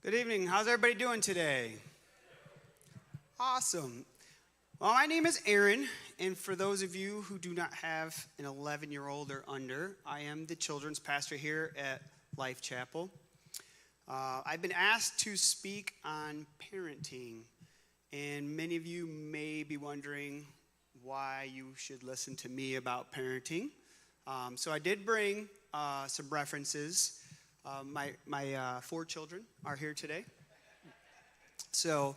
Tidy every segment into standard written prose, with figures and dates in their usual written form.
Good evening. How's everybody doing today? Awesome. Well, my name is Aaron, and for those of you who do not have an 11-year-old or under, I am the children's pastor here at Life Chapel. I've been asked to speak on parenting, and many of you may be wondering why you should listen to me about parenting. So I did bring some references. My 4 children are here today. So,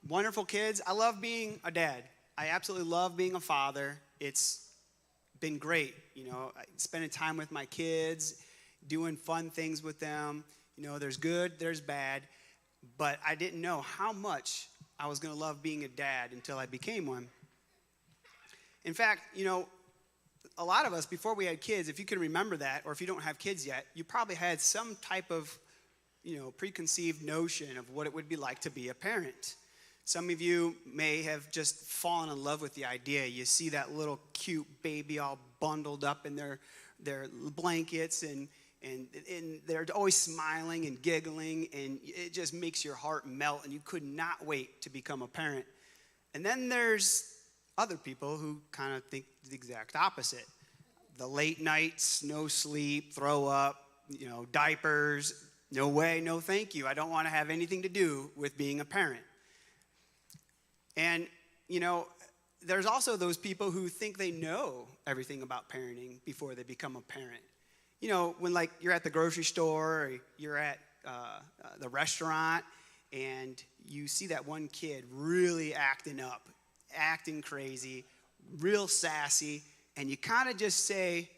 wonderful kids. I love being a dad. I absolutely love being a father. It's been great, spending time with my kids, doing fun things with them. There's good, there's bad, but I didn't know how much I was going to love being a dad until I became one. In fact, a lot of us, before we had kids, if you can remember that, or if you don't have kids yet, you probably had some type of, preconceived notion of what it would be like to be a parent. Some of you may have just fallen in love with the idea. You see that little cute baby all bundled up in their blankets, and they're always smiling and giggling, and it just makes your heart melt, and you could not wait to become a parent. And then there's other people who kind of think the exact opposite. The late nights, no sleep, throw up, diapers, no way, no thank you. I don't want to have anything to do with being a parent. And, there's also those people who think they know everything about parenting before they become a parent. When you're at the grocery store or you're at the restaurant and you see that one kid really acting up, acting crazy, real sassy, and you kind of just say,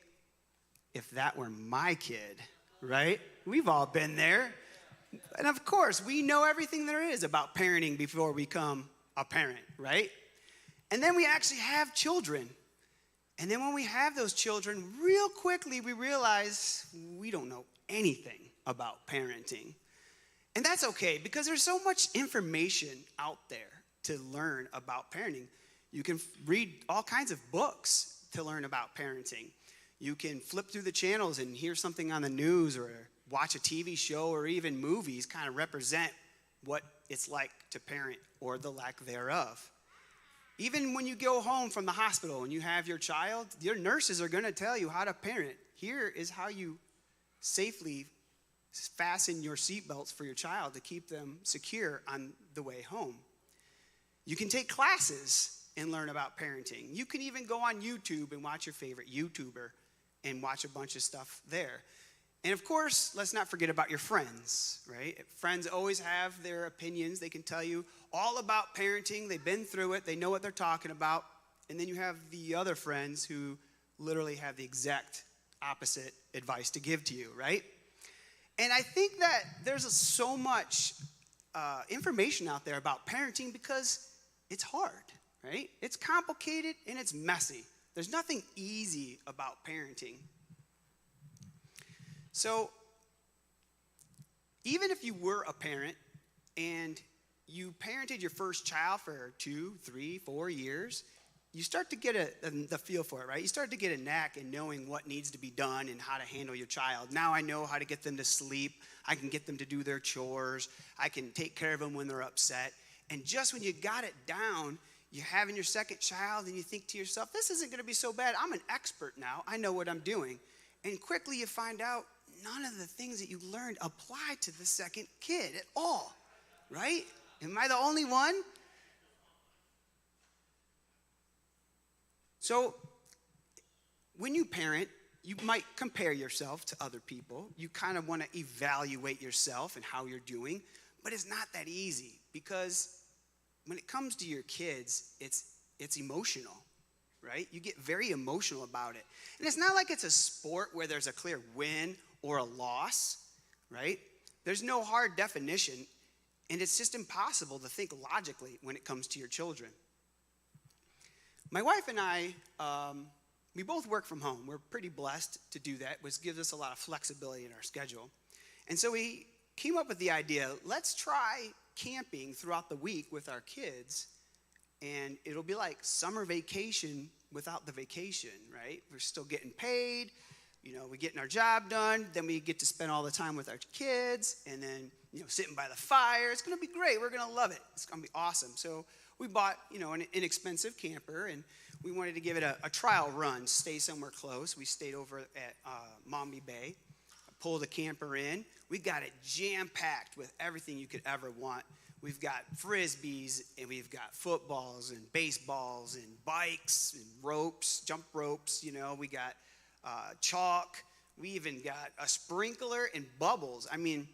if that were my kid, right? We've all been there. And of course, we know everything there is about parenting before we become a parent, right? And then we actually have children. And then when we have those children, real quickly we realize we don't know anything about parenting. And that's okay, because there's so much information out there to learn about parenting. You can read all kinds of books to learn about parenting. You can flip through the channels and hear something on the news or watch a TV show or even movies kind of represent what it's like to parent or the lack thereof. Even when you go home from the hospital and you have your child, your nurses are going to tell you how to parent. Here is how you safely fasten your seatbelts for your child to keep them secure on the way home. You can take classes and learn about parenting. You can even go on YouTube and watch your favorite YouTuber and watch a bunch of stuff there. And of course, let's not forget about your friends, right? Friends always have their opinions. They can tell you all about parenting. They've been through it. They know what they're talking about. And then you have the other friends who literally have the exact opposite advice to give to you, right? And I think that there's so much information out there about parenting because it's hard, right? It's complicated and it's messy. There's nothing easy about parenting. So even if you were a parent and you parented your first child for 2, 3, 4 years, you start to get the feel for it, right? You start to get a knack in knowing what needs to be done and how to handle your child. Now I know how to get them to sleep. I can get them to do their chores. I can take care of them when they're upset. And just when you got it down, you're having your second child and you think to yourself, this isn't going to be so bad. I'm an expert now. I know what I'm doing. And quickly you find out none of the things that you learned apply to the second kid at all, right? Am I the only one? So when you parent, you might compare yourself to other people. You kind of want to evaluate yourself and how you're doing, but it's not that easy because when it comes to your kids, it's emotional, right? You get very emotional about it. And it's not like it's a sport where there's a clear win or a loss, right? There's no hard definition, and it's just impossible to think logically when it comes to your children. My wife and I, we both work from home. We're pretty blessed to do that, which gives us a lot of flexibility in our schedule. And so we came up with the idea, let's try camping throughout the week with our kids, and it'll be like summer vacation without the vacation, right? We're still getting paid. we getting our job done, then we get to spend all the time with our kids, and then, sitting by the fire. It's going to be great. We're going to love it. It's going to be awesome. So we bought, an inexpensive camper, and we wanted to give it a trial run, stay somewhere close. We stayed over at Mommy Bay, pulled the camper in. We got it jam-packed with everything you could ever want. We've got frisbees, and we've got footballs and baseballs and bikes and ropes, jump ropes, we got chalk. We even got a sprinkler and bubbles. I mean,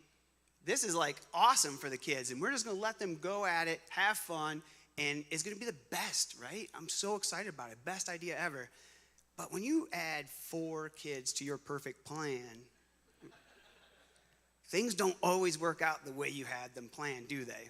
this is like awesome for the kids, and we're just going to let them go at it, have fun, and it's going to be the best, right? I'm so excited about it. Best idea ever. But when you add 4 kids to your perfect plan, things don't always work out the way you had them planned, do they?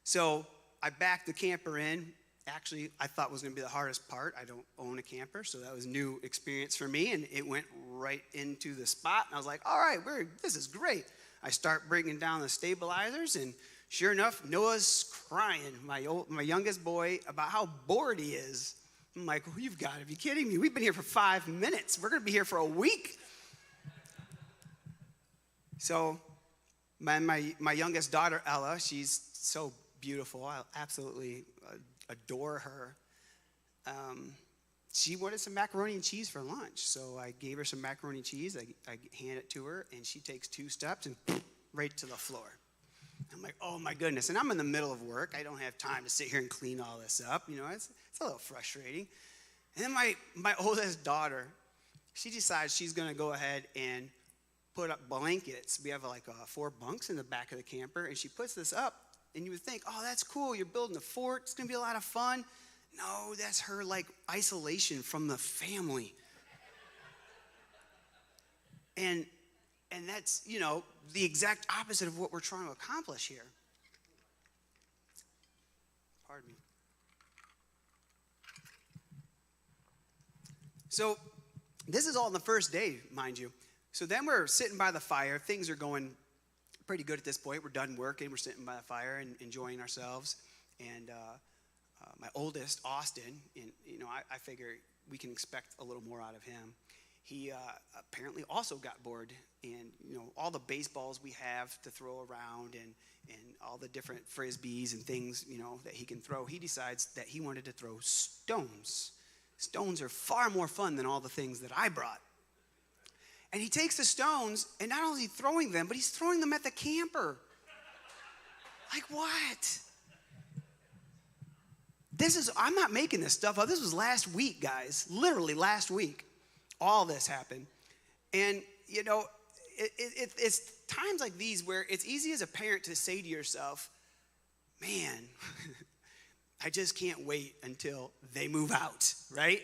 So I backed the camper in. Actually, I thought was going to be the hardest part. I don't own a camper, so that was a new experience for me, and it went right into the spot. And I was like, all right, this is great. I start bringing down the stabilizers, and sure enough, Noah's crying, my youngest boy, about how bored he is. I'm like, well, you've got to be kidding me. We've been here for 5 minutes. We're going to be here for a week. So my youngest daughter, Ella, she's so beautiful. I absolutely adore her. She wanted some macaroni and cheese for lunch. So I gave her some macaroni and cheese. I hand it to her, and she takes 2 steps and right to the floor. I'm like, oh my goodness. And I'm in the middle of work. I don't have time to sit here and clean all this up. It's a little frustrating. And then my oldest daughter, she decides she's going to go ahead and put up blankets. We have 4 bunks in the back of the camper, and she puts this up, and you would think, oh, that's cool. You're building a fort. It's going to be a lot of fun. No, that's her isolation from the family. And that's, the exact opposite of what we're trying to accomplish here. Pardon me. So this is all on the first day, mind you. So then we're sitting by the fire. Things are going pretty good at this point. We're done working. We're sitting by the fire and enjoying ourselves. And my oldest, Austin, and I figure we can expect a little more out of him. He apparently also got bored, and all the baseballs we have to throw around, and all the different frisbees and things that he can throw. He decides that he wanted to throw stones. Stones are far more fun than all the things that I brought. And he takes the stones, and not only throwing them, but he's throwing them at the camper. Like what? I'm not making this stuff up. This was last week, guys. Literally last week. All this happened. And, it's times like these where it's easy as a parent to say to yourself, man, I just can't wait until they move out, right?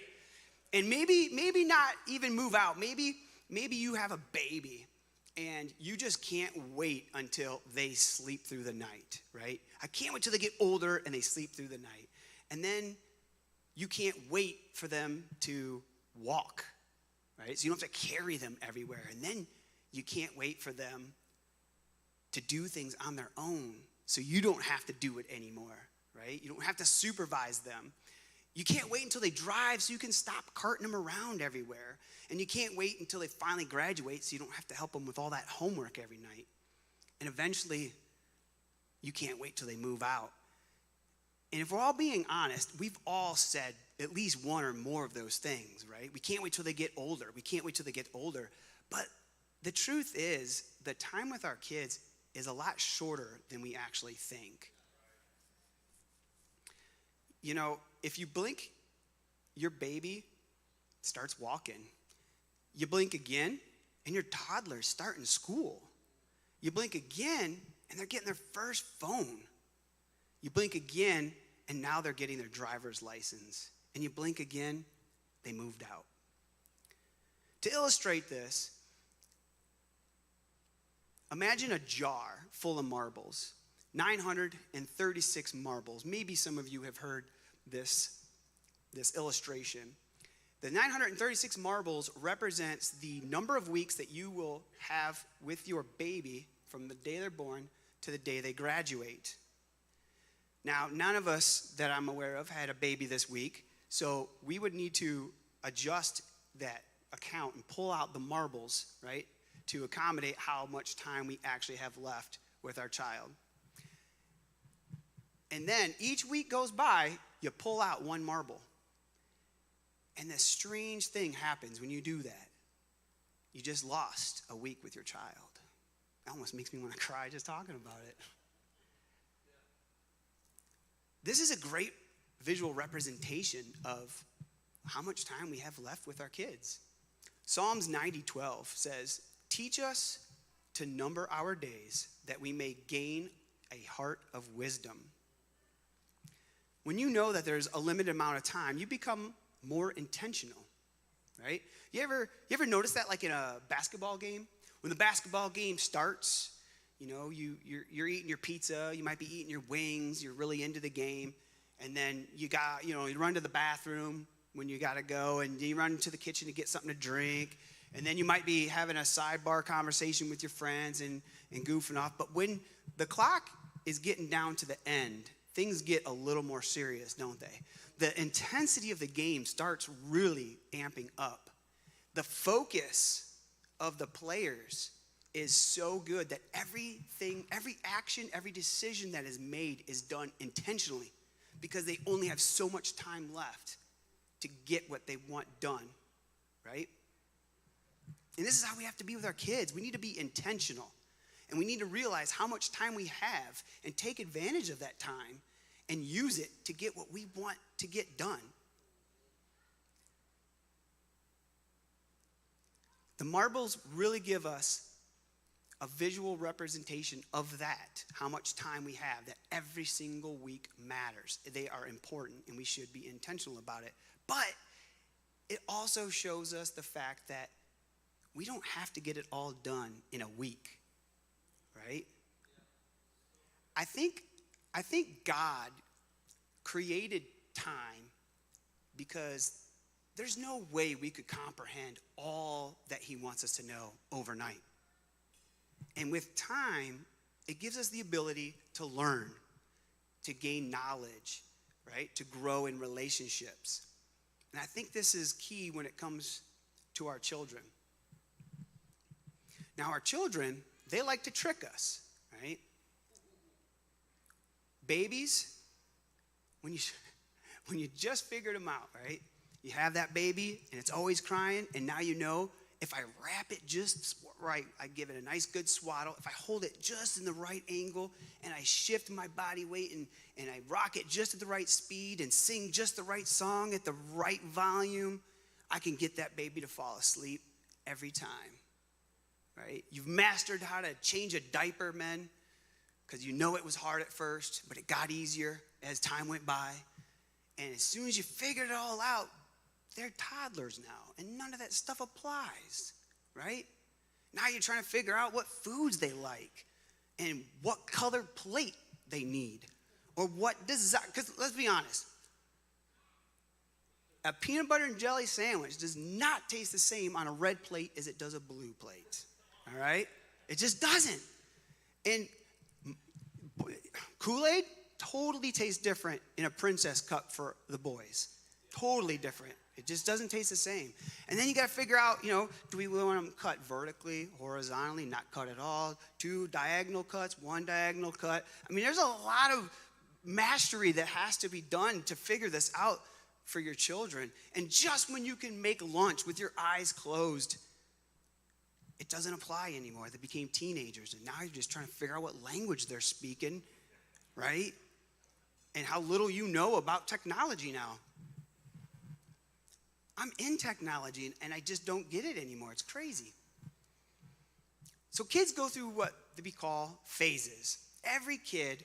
And maybe not even move out. Maybe you have a baby and you just can't wait until they sleep through the night, right? I can't wait till they get older and they sleep through the night. And then you can't wait for them to walk, right? So you don't have to carry them everywhere. And then you can't wait for them to do things on their own so you don't have to do it anymore, right? You don't have to supervise them. You can't wait until they drive so you can stop carting them around everywhere. And you can't wait until they finally graduate so you don't have to help them with all that homework every night. And eventually, you can't wait till they move out. And if we're all being honest, we've all said at least one or more of those things, right? We can't wait till they get older. We can't wait till they get older. But the truth is, the time with our kids is a lot shorter than we actually think. If you blink, your baby starts walking. You blink again, and your toddler's starting school. You blink again, and they're getting their first phone. You blink again, and now they're getting their driver's license. And you blink again, they moved out. To illustrate this, imagine a jar full of marbles, 936 marbles. Maybe some of you have heard this illustration. The 936 marbles represents the number of weeks that you will have with your baby from the day they're born to the day they graduate. Now, none of us that I'm aware of had a baby this week, so we would need to adjust that account and pull out the marbles, right, to accommodate how much time we actually have left with our child. And then each week goes by, you pull out one marble. And this strange thing happens when you do that. You just lost a week with your child. It almost makes me want to cry just talking about it. This is a great visual representation of how much time we have left with our kids. Psalms 90:12 says, "Teach us to number our days that we may gain a heart of wisdom." When you know that there's a limited amount of time, you become more intentional, right? You ever notice that, like in a basketball game? When the basketball game starts, you know, you're eating your pizza, you might be eating your wings, you're really into the game, and then you run to the bathroom when you gotta go, and you run to the kitchen to get something to drink, and then you might be having a sidebar conversation with your friends and goofing off. But when the clock is getting down to the end, things get a little more serious, don't they? The intensity of the game starts really amping up. The focus of the players is so good that everything, every action, every decision that is made is done intentionally because they only have so much time left to get what they want done, right? And this is how we have to be with our kids. We need to be intentional. And we need to realize how much time we have and take advantage of that time and use it to get what we want to get done. The marbles really give us a visual representation of that, how much time we have, that every single week matters. They are important, and we should be intentional about it. But it also shows us the fact that we don't have to get it all done in a week, right? I think God created time because there's no way we could comprehend all that he wants us to know overnight. And with time, it gives us the ability to learn, to gain knowledge, right? To grow in relationships. And I think this is key when it comes to our children. Now, our children, they like to trick us, right? Babies, when you just figured them out, right? You have that baby, and it's always crying, and now you know, if I wrap it just right, I give it a nice good swaddle, if I hold it just in the right angle, and I shift my body weight, and I rock it just at the right speed, and sing just the right song at the right volume, I can get that baby to fall asleep every time, right? You've mastered how to change a diaper, men, because you know it was hard at first, but it got easier as time went by. And as soon as you figured it all out, they're toddlers now, and none of that stuff applies, right? Now you're trying to figure out what foods they like and what color plate they need or what design, because let's be honest, a peanut butter and jelly sandwich does not taste the same on a red plate as it does a blue plate, all right? It just doesn't. And Kool-Aid totally tastes different in a princess cup for the boys. Totally different. It just doesn't taste the same. And then you got to figure out, do we want them cut vertically, horizontally, not cut at all, 2 diagonal cuts, 1 diagonal cut. I mean, there's a lot of mastery that has to be done to figure this out for your children. And just when you can make lunch with your eyes closed, it doesn't apply anymore. They became teenagers, and now you're just trying to figure out what language they're speaking, right? And how little you know about technology now. I'm in technology, and I just don't get it anymore. It's crazy. So kids go through what we call phases. Every kid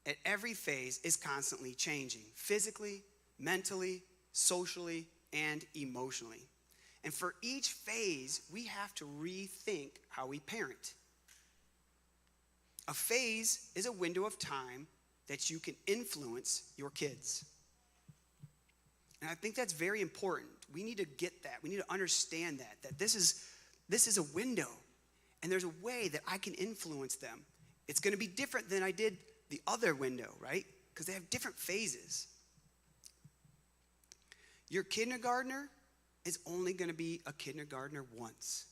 at every phase is constantly changing, physically, mentally, socially, and emotionally. And for each phase, we have to rethink how we parent. A phase is a window of time that you can influence your kids. And I think that's very important. We need to get that. We need to understand that this is a window, and there's a way that I can influence them. It's going to be different than I did the other window, right? Because they have different phases. Your kindergartner is only going to be a kindergartner once.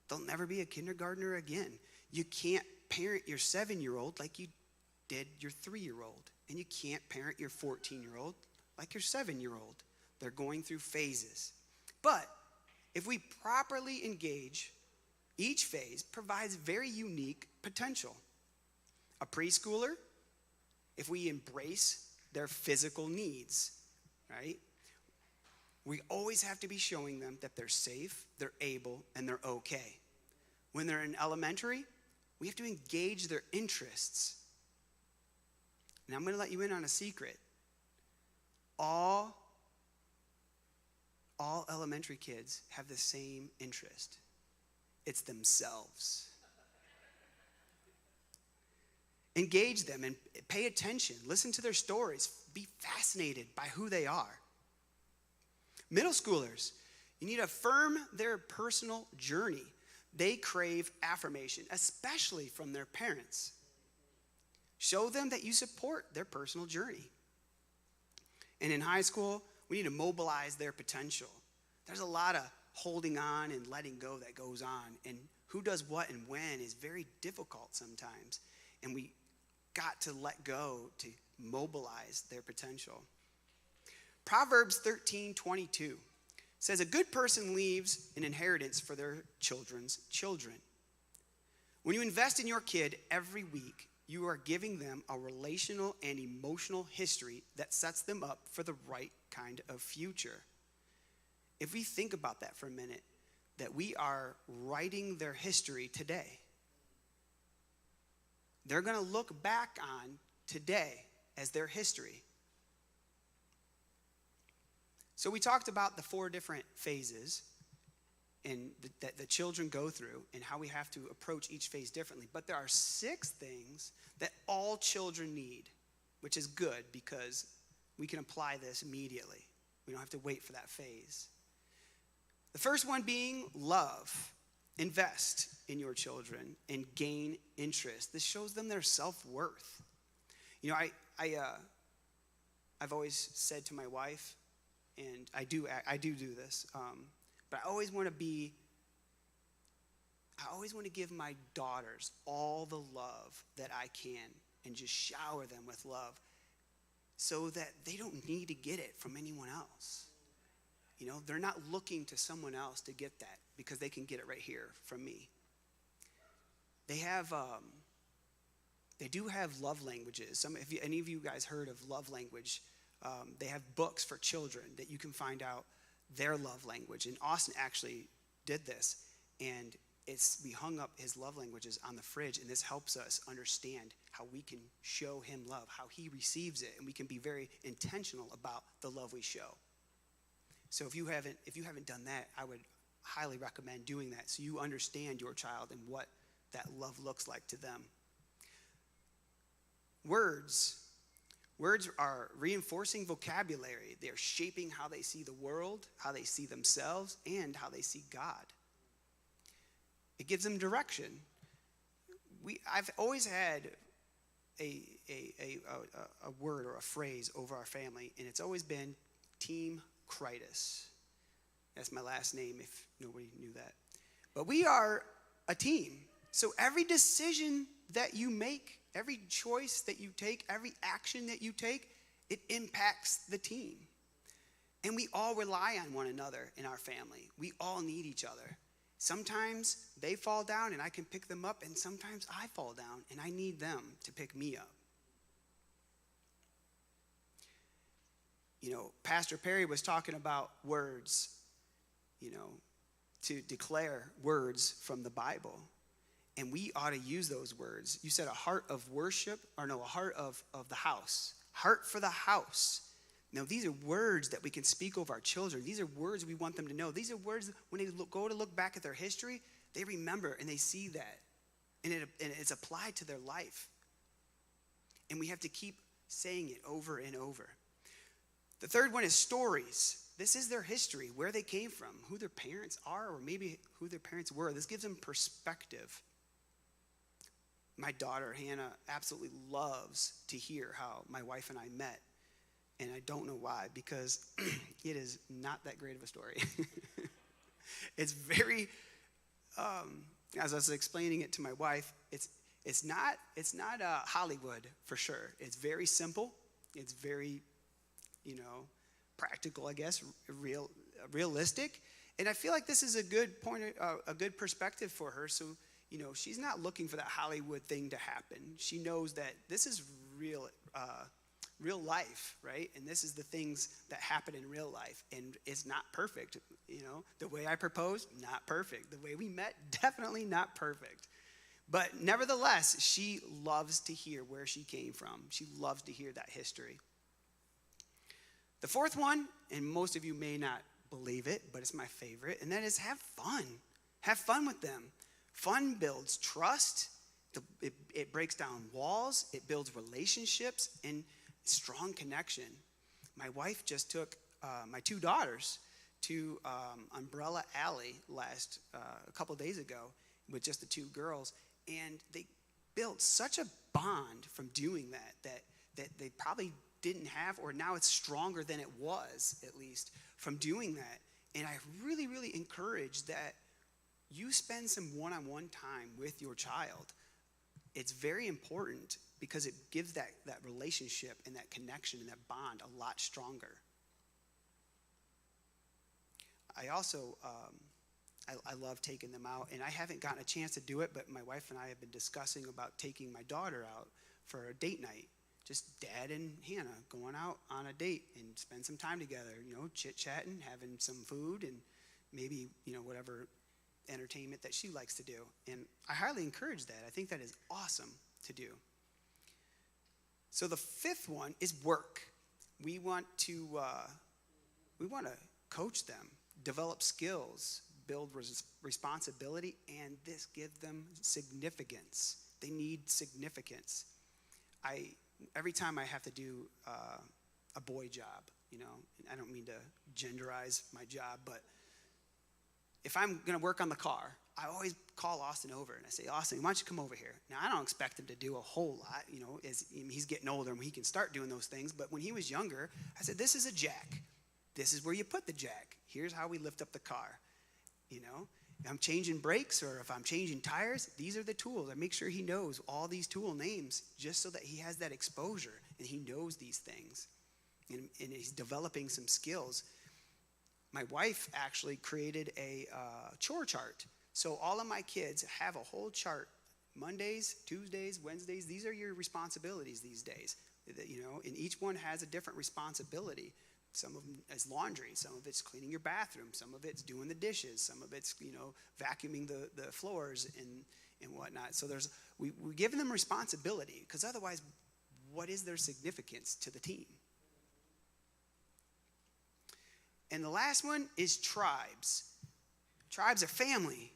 They'll never be a kindergartner again. You can't parent your 7-year-old like you did your 3-year-old. And you can't parent your 14-year-old like your 7-year-old. They're going through phases. But if we properly engage, each phase provides very unique potential. A preschooler, if we embrace their physical needs, right? We always have to be showing them that they're safe, they're able, and they're okay. When they're in elementary, we have to engage their interests. And I'm going to let you in on a secret. All elementary kids have the same interest. It's themselves. Engage them and pay attention. Listen to their stories. Be fascinated by who they are. Middle schoolers, you need to affirm their personal journey. They crave affirmation, especially from their parents. Show them that you support their personal journey. And in high school, we need to mobilize their potential. There's a lot of holding on and letting go that goes on. And who does what and when is very difficult sometimes. And we got to let go to mobilize their potential. Proverbs 13:22 says, a good person leaves an inheritance for their children's children. When you invest in your kid every week, you are giving them a relational and emotional history that sets them up for the right kind of future. If we think about that for a minute, that we are writing their history today. They're going to look back on today as their history. So we talked about the 4 different phases that the children go through and how we have to approach each phase differently. But there are 6 things that all children need, which is good because we can apply this immediately. We don't have to wait for that phase. The first one being love. Invest in your children and gain interest. This shows them their self-worth. You know, I've always said to my wife, and I do this, but I always want to give my daughters all the love that I can and just shower them with love so that they don't need to get it from anyone else. You know, they're not looking to someone else to get that because they can get it right here from me. They do have love languages. If any of you guys heard of love language, they have books for children that you can find out their love language. And Austin actually did this, and we hung up his love languages on the fridge, and this helps us understand how we can show him love, how he receives it, and we can be very intentional about the love we show. So if you haven't done that, I would highly recommend doing that so you understand your child and what that love looks like to them. Words are reinforcing vocabulary. They're shaping how they see the world, how they see themselves, and how they see God. It gives them direction. I've always had a word or a phrase over our family, and it's always been Team Krytus. That's my last name if nobody knew that. But we are a team. So every decision that you make, every choice that you take, every action that you take, it impacts the team. And we all rely on one another in our family. We all need each other. Sometimes they fall down and I can pick them up, and sometimes I fall down and I need them to pick me up. You know, Pastor Perry was talking about words, you know, to declare words from the Bible. And we ought to use those words. You said a heart of worship, a heart of the house. Heart for the house. Now, these are words that we can speak over our children. These are words we want them to know. These are words when they go to look back at their history, they remember and they see that. And it's applied to their life. And we have to keep saying it over and over. The third one is stories. This is their history, where they came from, who their parents are, or maybe who their parents were. This gives them perspective. My daughter, Hannah, absolutely loves to hear how my wife and I met. And I don't know why, because it is not that great of a story. It's very, as I was explaining it to my wife, it's not Hollywood for sure. It's very simple. It's very, practical, I guess, realistic. And I feel like this is a good point, a good perspective for her. So, she's not looking for that Hollywood thing to happen. She knows that this is real life, right? And this is the things that happen in real life. And it's not perfect. The way I proposed, not perfect. The way we met, definitely not perfect. But nevertheless, she loves to hear where she came from. She loves to hear that history. The fourth one, and most of you may not believe it, but it's my favorite, and that is have fun. Have fun with them. Fun builds trust. It breaks down walls. It builds relationships and strong connection. My wife just took my two daughters to Umbrella Alley a couple days ago with just the two girls, and they built such a bond from doing that they probably didn't have, or now it's stronger than it was, at least, from doing that. And I really, really encourage that you spend some one-on-one time with your child. It's very important because it gives that relationship and that connection and that bond a lot stronger. I also, I love taking them out, and I haven't gotten a chance to do it, but my wife and I have been discussing about taking my daughter out for a date night. Just Dad and Hannah going out on a date and spend some time together, chit-chatting, having some food, and maybe, whatever entertainment that she likes to do. And I highly encourage that. I think that is awesome to do. So the fifth one is work. We want to coach them, develop skills, build responsibility, and this gives them significance. They need significance. Every time I have to do a boy job, and I don't mean to genderize my job, but if I'm going to work on the car, I always call Austin over and I say, Austin, why don't you come over here? Now, I don't expect him to do a whole lot, as he's getting older and he can start doing those things. But when he was younger, I said, this is a jack. This is where you put the jack. Here's how we lift up the car. If I'm changing brakes or if I'm changing tires, these are the tools. I make sure he knows all these tool names just so that he has that exposure and he knows these things. And he's developing some skills. My wife actually created a chore chart. So all of my kids have a whole chart. Mondays, Tuesdays, Wednesdays, these are your responsibilities these days. And each one has a different responsibility. Some of them is laundry. Some of it's cleaning your bathroom. Some of it's doing the dishes. Some of it's, vacuuming the floors and whatnot. So we're giving them responsibility, because otherwise, what is their significance to the team? And the last one is tribes. Tribes are family.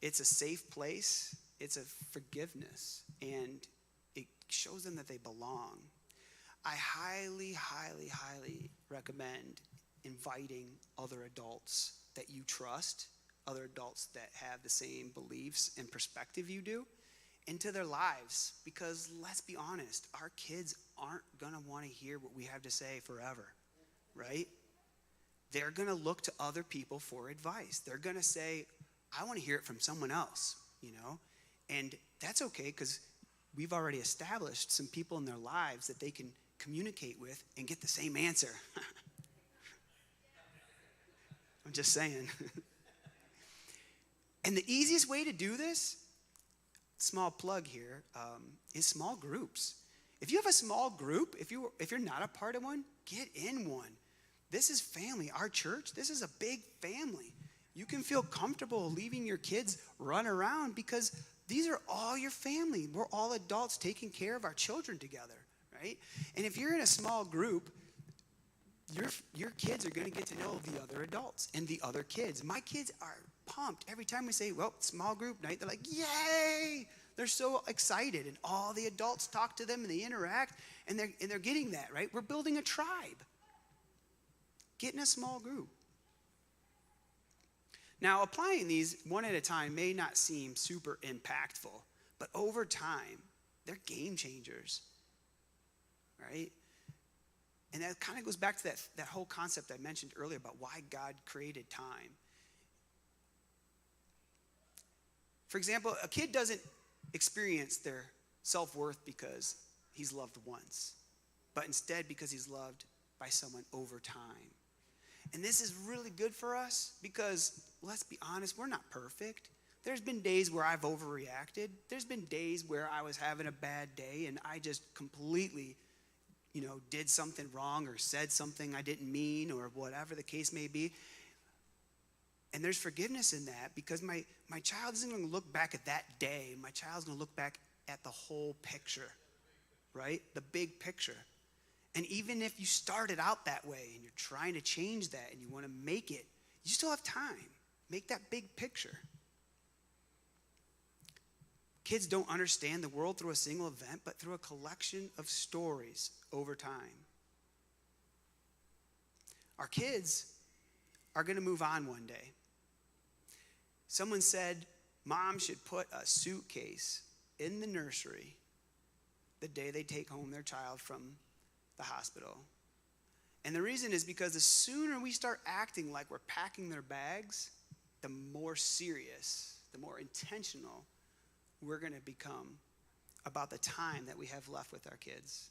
It's a safe place. It's a forgiveness. And it shows them that they belong. I highly, highly, highly recommend inviting other adults that you trust, other adults that have the same beliefs and perspective you do, into their lives. Because let's be honest, our kids aren't going to want to hear what we have to say forever, right? They're going to look to other people for advice. They're going to say, I want to hear it from someone else, And that's okay, because we've already established some people in their lives that they can communicate with and get the same answer. I'm just saying. And the easiest way to do this, small plug here, is small groups. If you have a small group, if you're not a part of one, get in one. This is family. Our church, this is a big family. You can feel comfortable leaving your kids run around because these are all your family. We're all adults taking care of our children together, right? And if you're in a small group, your kids are going to get to know the other adults and the other kids. My kids are pumped every time we say, well, small group night. They're like, yay! They're so excited, and all the adults talk to them and they interact, and they're getting that, right? We're building a tribe. Get in a small group. Now, applying these one at a time may not seem super impactful, but over time, they're game changers, right? And that kind of goes back to that whole concept I mentioned earlier about why God created time. For example, a kid doesn't experience their self-worth because he's loved once, but instead because he's loved by someone over time. And this is really good for us because, let's be honest, we're not perfect. There's been days where I've overreacted. There's been days where I was having a bad day and I just completely, did something wrong or said something I didn't mean or whatever the case may be. And there's forgiveness in that because my child isn't going to look back at that day. My child's going to look back at the whole picture, right? The big picture. And even if you started out that way and you're trying to change that and you want to make it, you still have time. Make that big picture. Kids don't understand the world through a single event, but through a collection of stories over time. Our kids are going to move on one day. Someone said mom should put a suitcase in the nursery the day they take home their child from the hospital. And the reason is because the sooner we start acting like we're packing their bags, the more serious, the more intentional we're going to become about the time that we have left with our kids.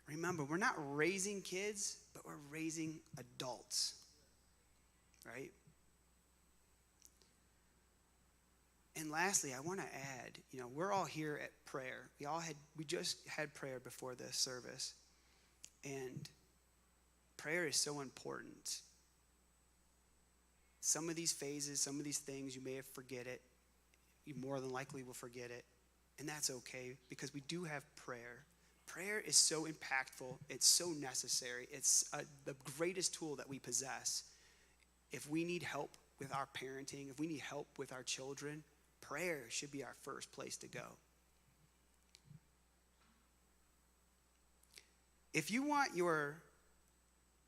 Remember, we're not raising kids, but we're raising adults, right? And lastly, I want to add, we're all here at prayer. We just had prayer before this service. And prayer is so important. Some of these phases, some of these things, you may have forget it. You more than likely will forget it. And that's okay because we do have prayer. Prayer is so impactful. It's so necessary. It's the greatest tool that we possess. If we need help with our parenting, if we need help with our children, prayer should be our first place to go. If you want your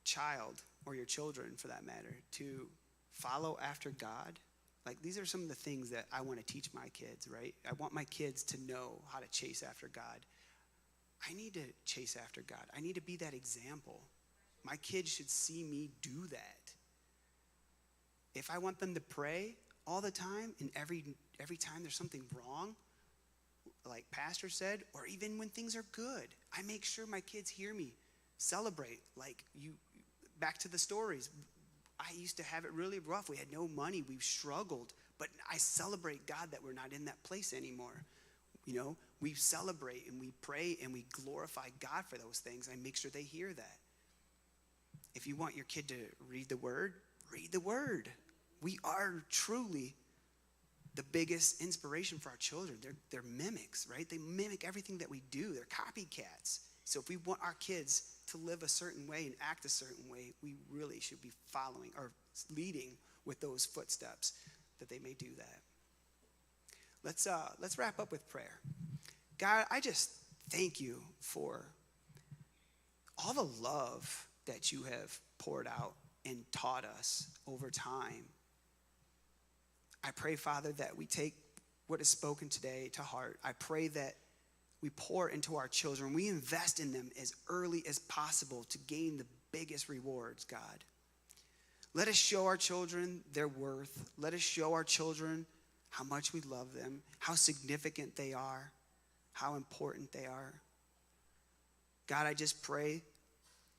child, or your children for that matter, to follow after God, these are some of the things that I want to teach my kids, right? I want my kids to know how to chase after God. I need to chase after God. I need to be that example. My kids should see me do that. If I want them to pray all the time and every time there's something wrong, like Pastor said, or even when things are good, I make sure my kids hear me celebrate. Back to the stories. I used to have it really rough. We had no money. We struggled. But I celebrate God that we're not in that place anymore. We celebrate and we pray and we glorify God for those things. I make sure they hear that. If you want your kid to read the Word, read the Word. We are truly the biggest inspiration for our children. They're mimics, right? They mimic everything that we do. They're copycats. So if we want our kids to live a certain way and act a certain way, we really should be following or leading with those footsteps that they may do that. Let's wrap up with prayer. God, I just thank you for all the love that you have poured out and taught us over time. I pray, Father, that we take what is spoken today to heart. I pray that we pour into our children. We invest in them as early as possible to gain the biggest rewards, God. Let us show our children their worth. Let us show our children how much we love them, how significant they are, how important they are. God, I just pray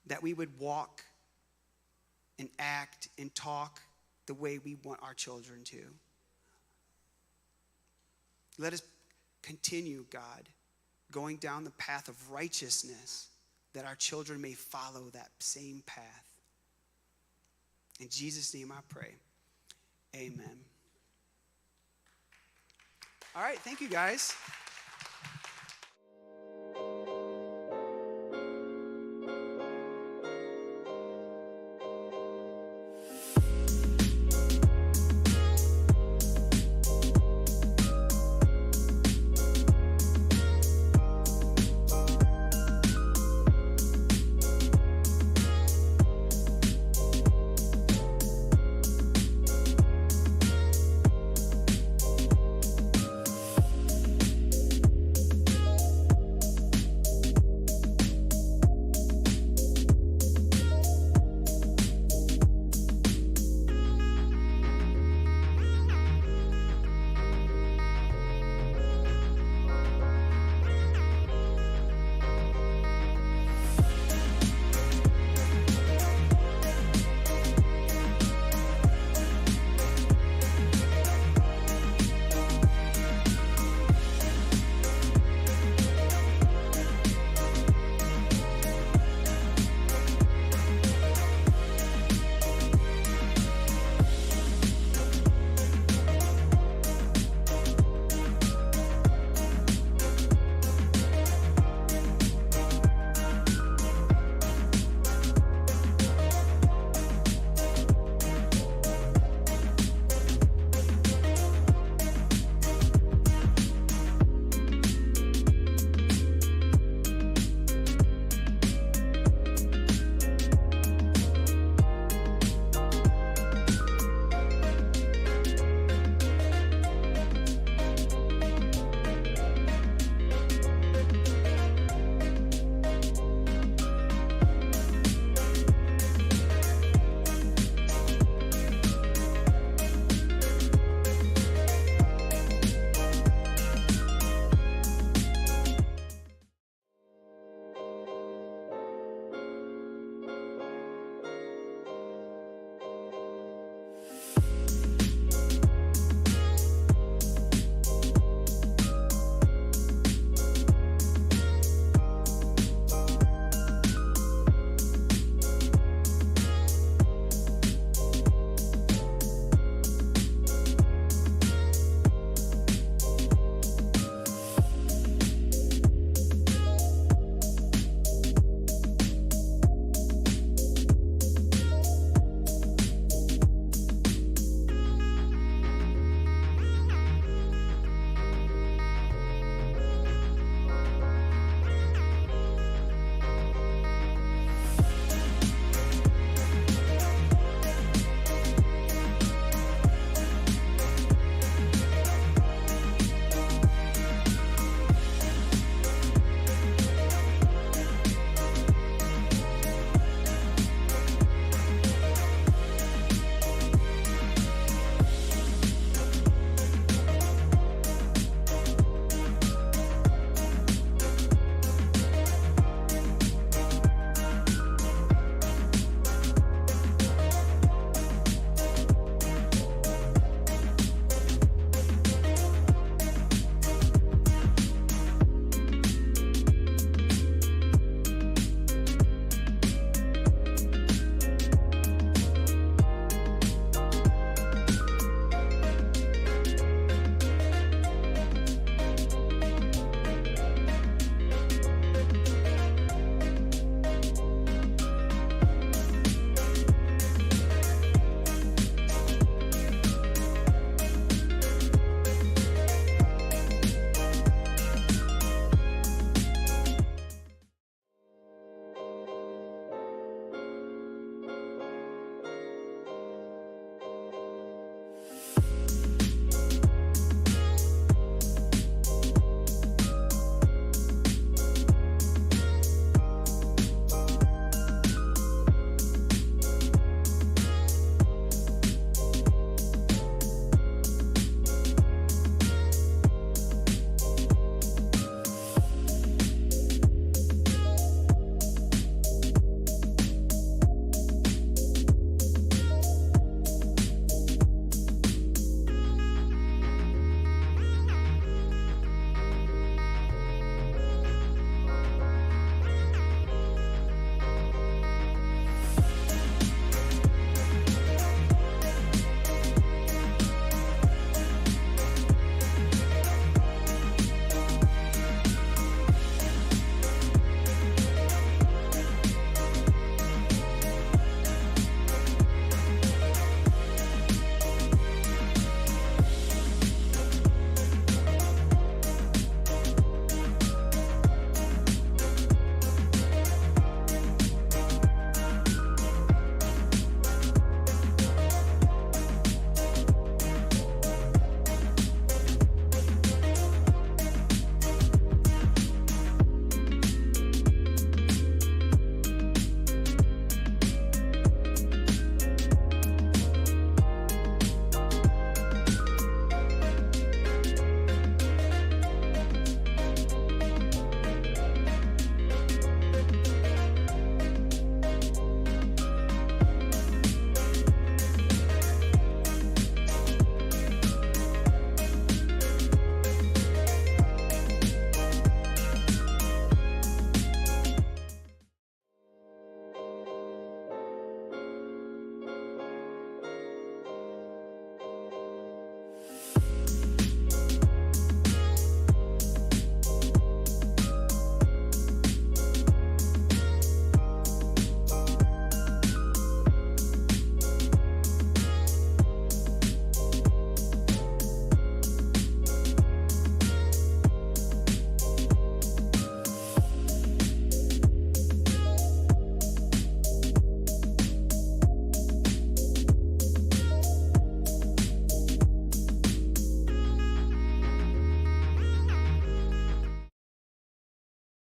that we would walk and act and talk the way we want our children to. Let us continue, God, going down the path of righteousness, that our children may follow that same path. In Jesus' name I pray. Amen. All right, thank you guys.